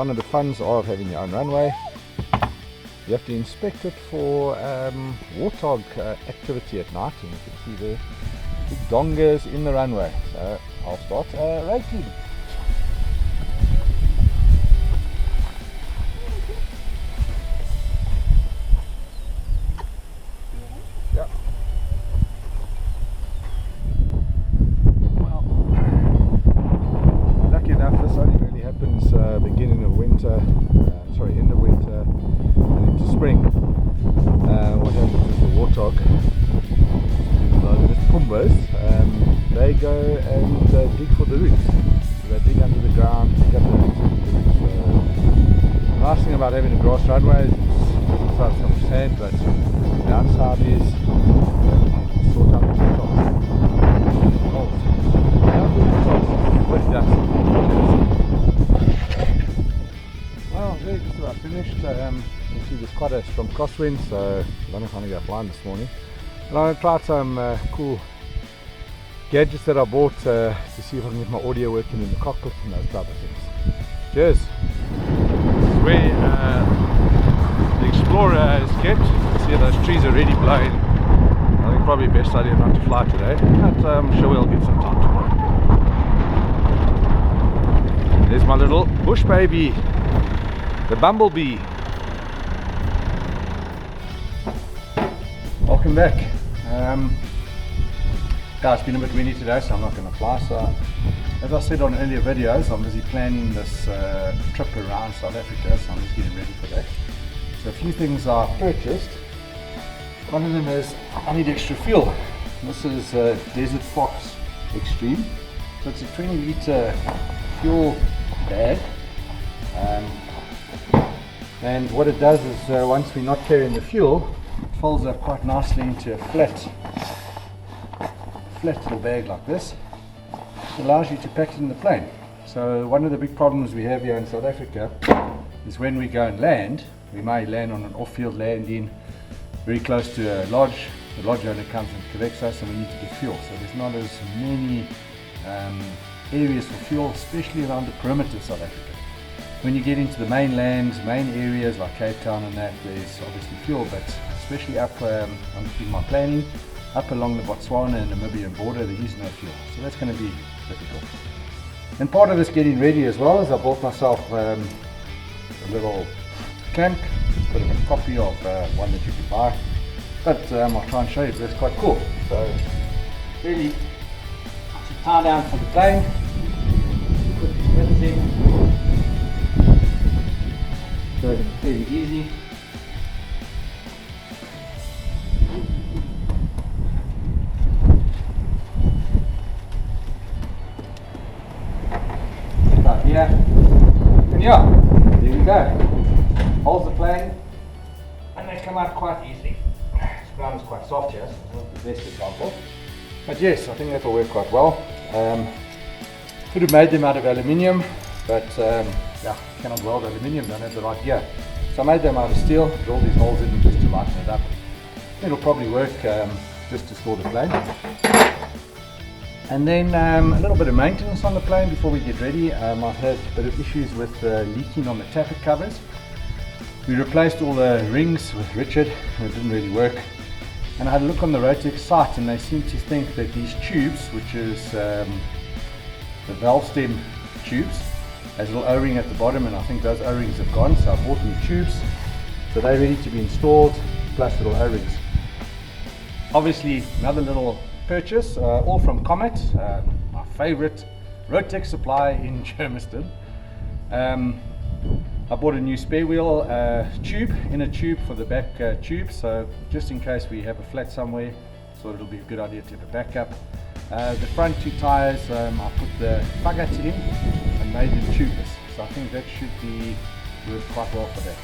one of the funs of having your own runway. You have to inspect it for warthog activity at night, and you can see the big dongers in the runway. So I'll start raking. Yeah. Well, lucky enough, this only really happens beginning of winter, end of winter and into spring. What happens is the warthog, the pumbas, they go and dig for the roots. So they dig under the ground, pick up the roots. The nice thing about having a grass runway is it doesn't have so much sand, but the downside is you sort out the tops. What it does. Well, we're just about finished. You see there's quite a strong crosswind, so I don't know if I'm going to go flying this morning. And I'm going to try some cool gadgets that I bought to see if I can get my audio working in the cockpit and those type of things. Cheers! This is where the Explorer is kept. See those trees are already blowing. I think probably best idea not to fly today, but I'm sure we'll get some time tomorrow. There's my little bush baby, the bumblebee. Welcome back. It's been a bit windy today, so I'm not going to fly. So, as I said on earlier videos, I'm busy planning this trip around South Africa, so I'm just getting ready for that. So a few things I purchased. One of them is I need extra fuel. This is Desert Fox Extreme. So it's a 20 litre fuel bag. And what it does is once we're not carrying the fuel, it folds up quite nicely into a flat little bag like this. It allows you to pack it in the plane. So one of the big problems we have here in South Africa is when we go and land, we may land on an off-field landing very close to a lodge. The lodge owner comes and collects us and we need to get fuel. So there's not as many areas for fuel, especially around the perimeter of South Africa. When you get into the mainland, main areas like Cape Town and that, there's obviously fuel, but especially up, I'm doing my planning, up along the Botswana and Namibian border, there is no fuel. So that's going to be difficult. And part of this getting ready as well is I bought myself a little clamp, a bit of a copy of one that you can buy. But I'll try and show you, but it's quite cool. So really, to tie down for the plane, put these pins in. So it's very easy. Right here. And yeah, there we go. Holds the plane and they come out quite easily. This ground is quite soft here, so it's not the best example. But yes, I think that will work quite well. Could have made them out of aluminium, but yeah, cannot weld aluminium, don't have the right gear. So I made them out of steel, drilled these holes in just to lighten it up. It'll probably work just to store the plane. And then a little bit of maintenance on the plane before we get ready. I've had a bit of issues with leaking on the tappet covers. We replaced all the rings with Richard and it didn't really work. And I had a look on the Rotex site and they seem to think that these tubes, which is the valve stem tubes, has a little O-ring at the bottom, and I think those O-rings have gone, so I bought new tubes. So they're ready to be installed, plus little O-rings. Obviously another little purchase, all from Comet, my favorite Rotex supplier in Germiston. I bought a new spare wheel tube, inner tube for the back tube, so just in case we have a flat somewhere, so it'll be a good idea to have a backup. The front two tyres, I put the faggats in and made them tubeless, so I think that should be work quite well for that.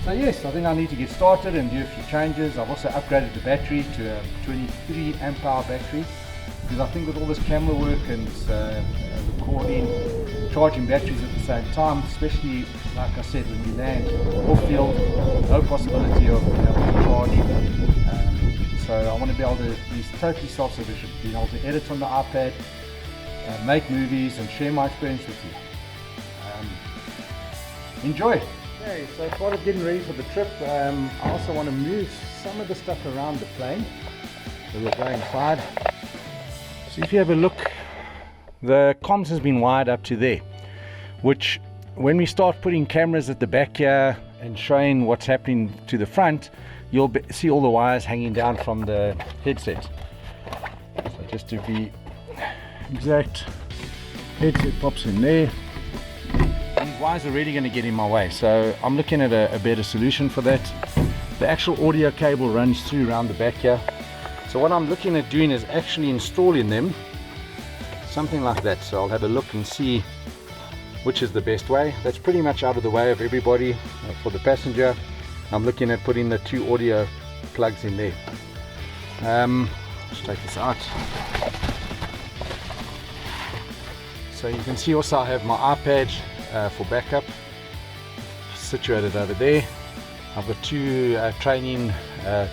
So yes, I think I need to get started and do a few changes. I've also upgraded the battery to a 23 amp hour battery, because I think with all this camera work and recording, charging batteries at the same time, especially like I said, when you land off field, no possibility of being able to charge. So I want to be able to be totally self-sufficient, being able to edit on the iPad, make movies and share my experience with you. enjoy. Okay, so part of getting ready for the trip, I also want to move some of the stuff around the plane. So we'll go inside. So if you have a look, the comms has been wired up to there, which when we start putting cameras at the back here and showing what's happening to the front, you'll see all the wires hanging down from the headset. So just to be exact, headset pops in there. These wires are really going to get in my way, so I'm looking at a better solution for that. The actual audio cable runs through around the back here. So what I'm looking at doing is actually installing them something like that. So I'll have a look and see which is the best way. That's pretty much out of the way of everybody. For the passenger, I'm looking at putting the 2 audio plugs in there. Let's take this out. So you can see also I have my iPad for backup situated over there. I've got 2 training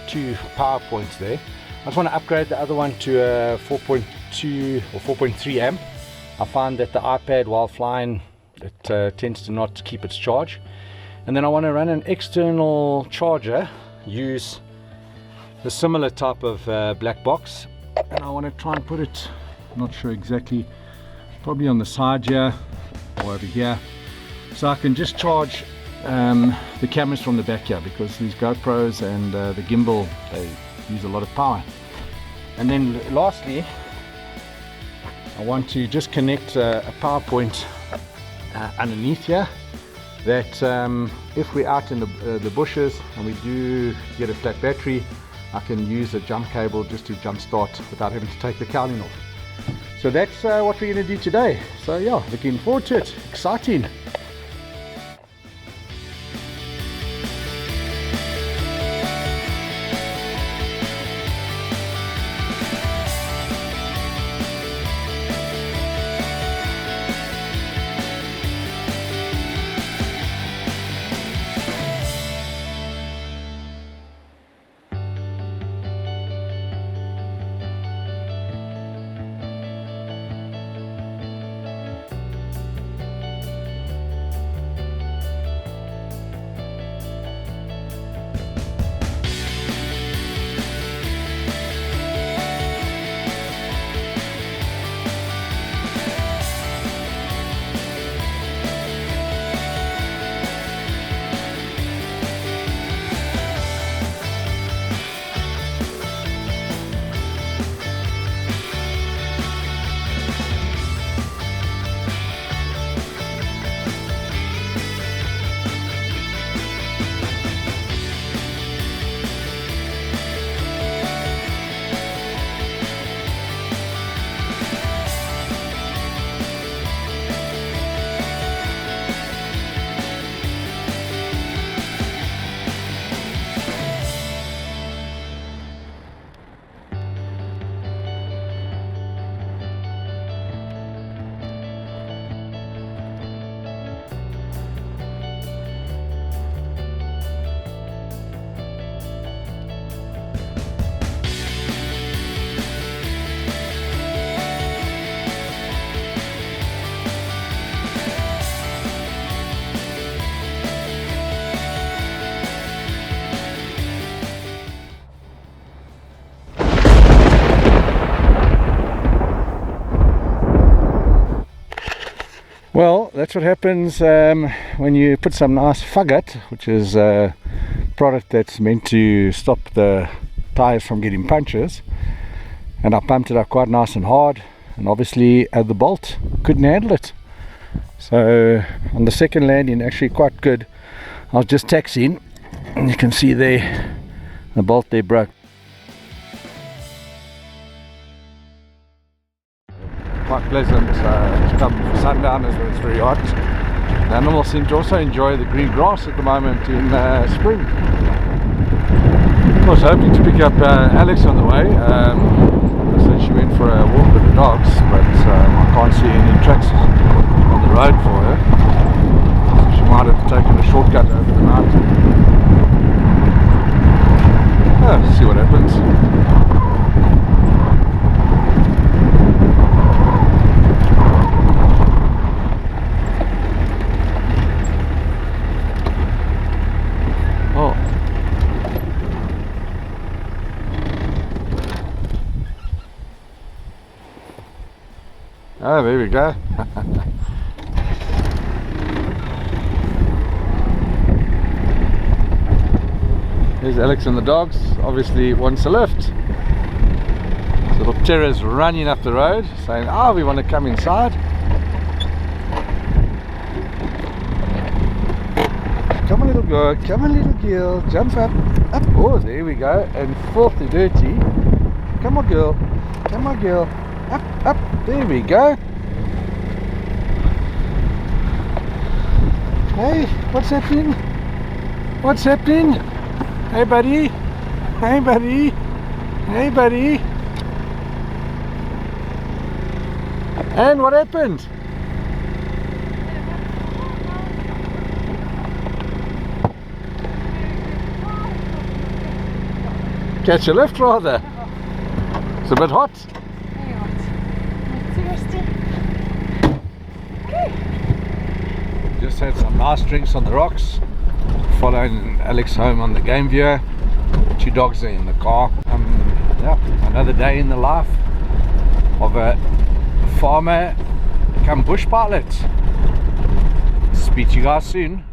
2 PowerPoints there. I just want to upgrade the other one to a 4.2 or 4.3 amp. I find that the iPad while flying, it tends to not keep its charge. And then I want to run an external charger, use the similar type of black box, and I want to try and put it, not sure exactly, probably on the side here or over here, so I can just charge the cameras from the back here, because these GoPros and the gimbal, they use a lot of power. And then lastly, I want to just connect a PowerPoint underneath here, that if we're out in the bushes and we do get a flat battery, I can use a jump cable just to jump start without having to take the cowling off. So that's what we're going to do today. So yeah, looking forward to it. Exciting. Well, that's what happens when you put some nice fugget, which is a product that's meant to stop the tires from getting punctures, and I pumped it up quite nice and hard, and obviously the bolt couldn't handle it. So on the second landing, actually quite good. I was just taxiing, and you can see there the bolt there broke. Quite pleasant to come for sundown as it's very hot. The animals seem to also enjoy the green grass at the moment in spring. I was hoping to pick up Alex on the way, so she went for a walk with the dogs, but I can't see any tracks on the road for her, so she might have taken a shortcut over the night. See what happens. Oh, there we go. Here's Alex and the dogs. Obviously wants a lift. Little Tara's running up the road saying, oh, we want to come inside. Come on, little girl, come on, little girl, jump up, up. Oh, there we go. And filthy dirty. Come on, girl, up, up. There we go. Hey, what's happening? What's happening? Hey, buddy. Hey, buddy. Hey, buddy. And what happened? Catch a lift rather. It's a bit hot. Very hot. Thirsty. Just had some nice drinks on the rocks. Following Alex home on the game viewer. 2 dogs are in the car. Yeah, another day in the life of a farmer come bush pilot. Speak to you guys soon.